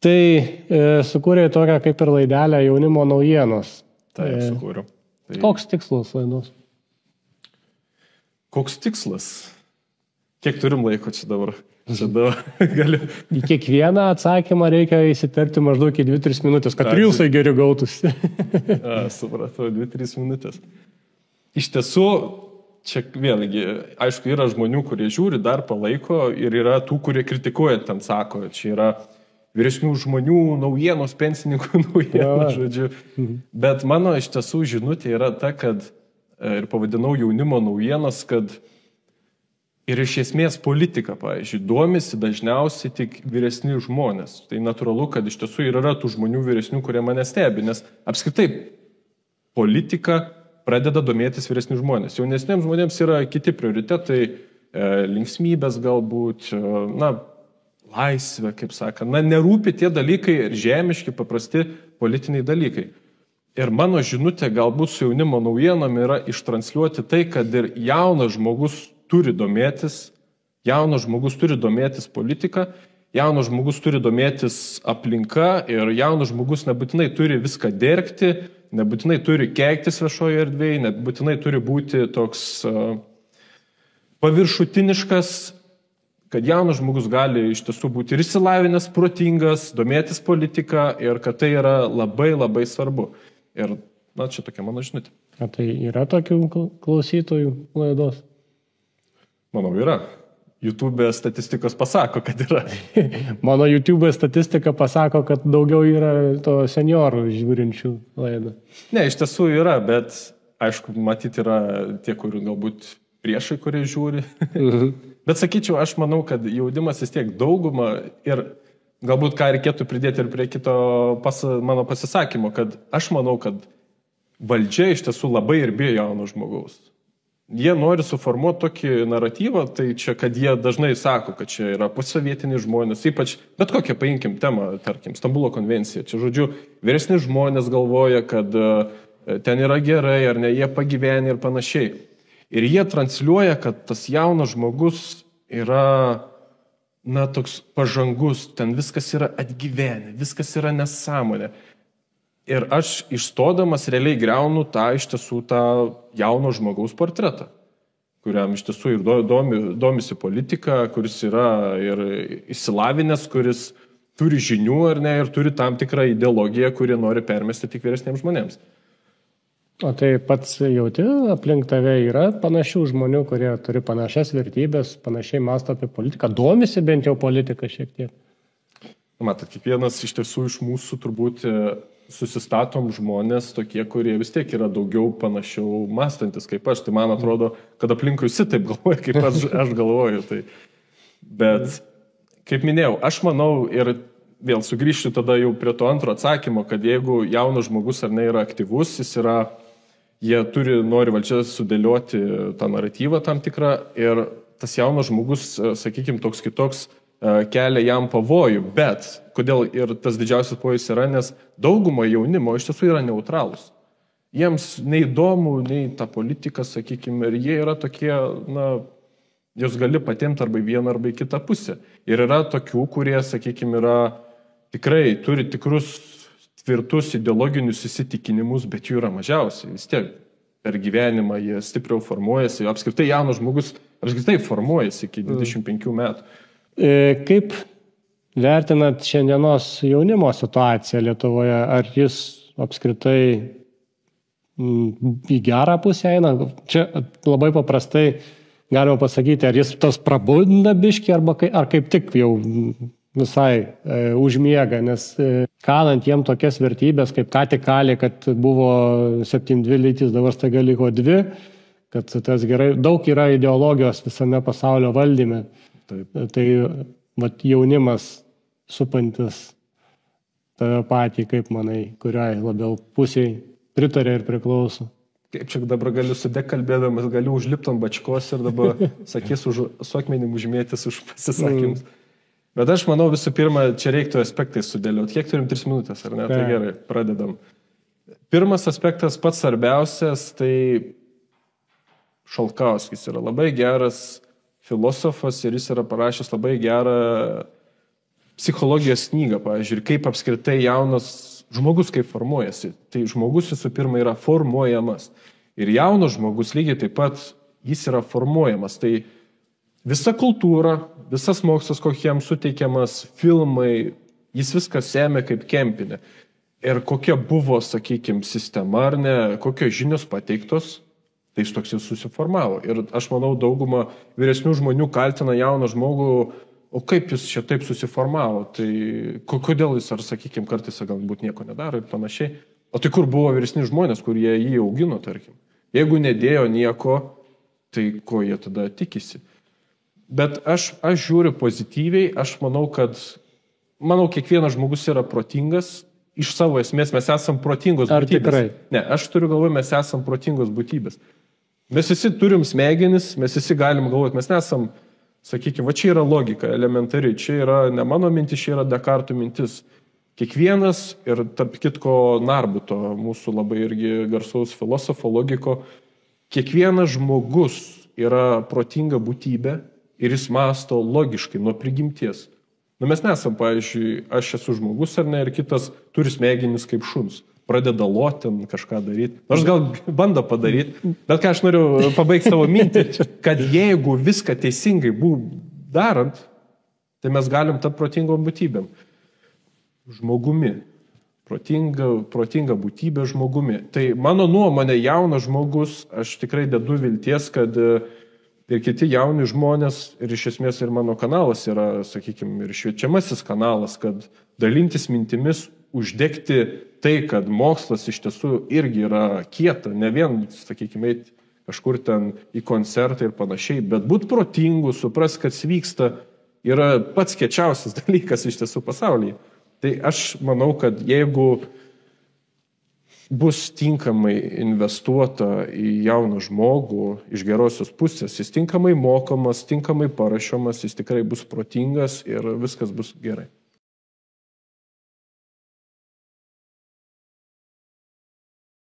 Tai sukūrė tokią kaip ir laidelę jaunimo naujienos. Taip, sukūriau. Tai... Koks tikslas laidos? Koks tikslas? Kiek turim laiko čia dabar? Galiu. Į kiekvieną atsakymą reikia įsiterpti maždaug į 2-3 minutės, kad rilsai geriau gautųsi. Supratau, 2-3 minutės. Iš tiesų, čia vėlgi, aišku, yra žmonių, kurie žiūri, dar palaiko ir yra tų, kurie kritikuoja, ten sako, čia yra vyresnių žmonių naujienos, pensininkų naujienos, žodžiu. Bet mano iš tiesų žinutė yra ta, kad, ir pavadinau jaunimo naujienos, kad ir iš esmės politika, pavyzdžiui, domisi dažniausiai tik vyresni žmonės. Tai natūralu, kad iš tiesų yra tų žmonių vyresnių, kurie mane stebi, nes apskritai politika pradeda domėtis vyresni žmonės. Jaunesniems žmonėms yra kiti prioritetai, linksmybės galbūt, laisvė, kaip sakant. Nerūpi tie dalykai ir žemiški, paprasti politiniai dalykai. Ir mano žinutė galbūt su jaunimo naujienom yra ištransliuoti tai, kad ir jaunas žmogus turi domėtis politika, jaunas žmogus turi domėtis aplinka ir jaunas žmogus nebūtinai turi viską dergti, nebūtinai turi keiktis viešoje erdvėje, nebūtinai turi būti toks paviršutiniškas, kad jaunas žmogus gali iš tiesų būti ir išsilavinęs, protingas, domėtis politika ir kad tai yra labai labai svarbu. Ir, čia tokia mano žinutė. O tai yra tokių klausytojų laidos? Manau, yra. YouTube statistikos pasako, kad yra. Mano YouTube statistika pasako, kad daugiau yra to seniorų žiūrinčių laidą. Ne, iš tiesų yra, bet aišku, matyti yra tie, kurių galbūt priešai, kurie žiūri. Bet sakyčiau, aš manau, kad jaunimas vis tiek dauguma ir galbūt ką reikėtų pridėti ir prie kito mano pasisakymo, kad aš manau, kad valdžia iš tiesų labai ir bijo jauno žmogaus. Jie nori suformuoti tokį naratyvą, tai čia, kad jie dažnai sako, kad čia yra posovietiniai žmonės, ypač, bet kokią paimkim temą, tarkim, Stambulo konvencija. Čia, žodžiu, vyresni žmonės galvoja, kad ten yra gerai ar ne, jie pagyveni ir panašiai. Ir jie transliuoja, kad tas jaunas žmogus yra, toks pažangus, ten viskas yra atgyvenę, viskas yra nesąmonė. Ir aš išstodamas realiai griaunu iš tiesų tą jauno žmogaus portretą, kuriam iš tiesų ir domisi politika, kuris yra ir išsilavinęs, kuris turi žinių ar ne, ir turi tam tikrą ideologiją, kuri nori permesti tik vyresniems žmonėms. O tai pats jauti, aplink tave yra panašių žmonių, kurie turi panašias vertybės, panašiai mąsto apie politiką, domisi bent jau politiką šiek tiek? Matot, kiekvienas iš tiesų iš mūsų turbūt susistatom žmonės tokie, kurie vis tiek yra daugiau panašiau mąstantis kaip aš. Tai man atrodo, kad aplinkui visi taip galvoja, kaip aš galvoju. Tai. Bet, kaip minėjau, aš manau ir vėl sugrįžčiau tada jau prie to antro atsakymo, kad jeigu jaunas žmogus ar ne yra aktyvus, jie nori valdžia sudėlioti tą naratyvą tam tikrą ir tas jaunas žmogus, sakykime, toks kitoks, kelia jam pavojų, bet kodėl ir tas didžiausias pavojus yra, nes dauguma jaunimo iš tiesų yra neutralūs. Jiems neįdomu, nei ta politika, sakykime, ir jie yra tokie, jūs gali patimti arba į vieną, arba į kitą pusę. Ir yra tokių, kurie, sakykime, tikrai turi tikrus tvirtus ideologinius įsitikinimus, bet jų yra mažiausiai. Vis tiek per gyvenimą jie stipriau formuojasi, apskritai jaunas žmogus apskritai formuojasi iki 25 metų. Kaip vertinat šiandienos jaunimo situaciją Lietuvoje? Ar jis apskritai į gerą pusę eina? Čia labai paprastai galima pasakyti, ar jis tos prabunda biškį, ar kaip tik jau visai užmiega, nes kalant jiem tokias vertybės, kaip ką tik kalė, kad buvo 7-2 lytys, dabar staiga liko 2, kad tas gerai, daug yra ideologijos visame pasaulio valdyme. Taip. Tai jaunimas supantis tave patį, kaip manai, kuriai labiau pusiai pritarė ir priklauso. Kaip čia dabar galiu sudekalbėdamas, galiu užlipti ant bačkos ir dabar sakys su akmenim užmėtis už pasisakymus. Bet aš manau visų pirma, čia reiktų aspektai sudėlioti. Kiek turim 3 minutės, ar ne? Tai gerai, pradedam. Pirmas aspektas, pats svarbiausias, tai Šalkauskis yra labai geras filosofas ir jis yra parašęs labai gerą psichologijos knygą, pavyzdžiui, kaip apskritai jaunas žmogus kaip formuojasi. Tai žmogus visų pirma yra formuojamas. Ir jaunas žmogus lygiai taip pat jis yra formuojamas. Tai visa kultūra, visas mokslas, kokiem suteikiamas, filmai, jis viskas semia kaip kempinė. Ir kokia buvo, sakykime, sistema ar ne, kokios žinios pateiktos, tai jis toks ir susiformavo. Ir aš manau, dauguma vyresnių žmonių kaltina jauną žmogų, o kaip jis čia taip susiformavo, tai kodėl jis, ar sakykime, kartais galbūt nieko nedaro ir panašiai. O tai kur buvo vyresni žmonės, kurie jį augino, tarkim. Jeigu nedėjo nieko, tai ko jie tada tikisi. Bet aš žiūriu pozityviai, aš manau, kiekvienas žmogus yra protingas, iš savo esmės mes esam protingos būtybės. Ar tikrai? Ne, aš turiu galvoje, mes esam protingos būtybės. Mes visi turim smegenis, mes visi galim galvoti, mes nesam, sakykime, va čia yra logika elementari, čia yra ne mano mintis, čia yra Dekarto mintis. Kiekvienas ir tarp kitko Narbuto, mūsų labai irgi garsaus filosofo logiko, kiekvienas žmogus yra protinga būtybė ir jis mąsto logiškai nuo prigimties. Mes nesam, pavyzdžiui, aš esu žmogus ar ne, ir kitas turi smegenis kaip šuns. Pradeda lotin kažką daryti. Nors gal bando padaryti, bet ką aš noriu pabaigti savo mintį, kad jeigu viską teisingai darant, tai mes galim tapti protingom būtybėm. Žmogumi. Protinga būtybė žmogumi. Tai mano nuomonė, jaunas žmogus, aš tikrai dedu vilties, kad ir kiti jauni žmonės, ir iš esmės ir mano kanalas yra, sakykime, ir šviečiamasis kanalas, kad dalintis mintimis, uždegti tai, kad mokslas iš tiesų irgi yra kieta, ne vien, sakykime, eiti kažkur ten į koncertą ir panašiai, bet būti protingu, supras, kas vyksta, yra pats kiečiausias dalykas iš tiesų pasaulyje. Tai aš manau, kad jeigu bus tinkamai investuota į jauną žmogų iš gerosios pusės, jis tinkamai mokomas, tinkamai parašomas, jis tikrai bus protingas ir viskas bus gerai.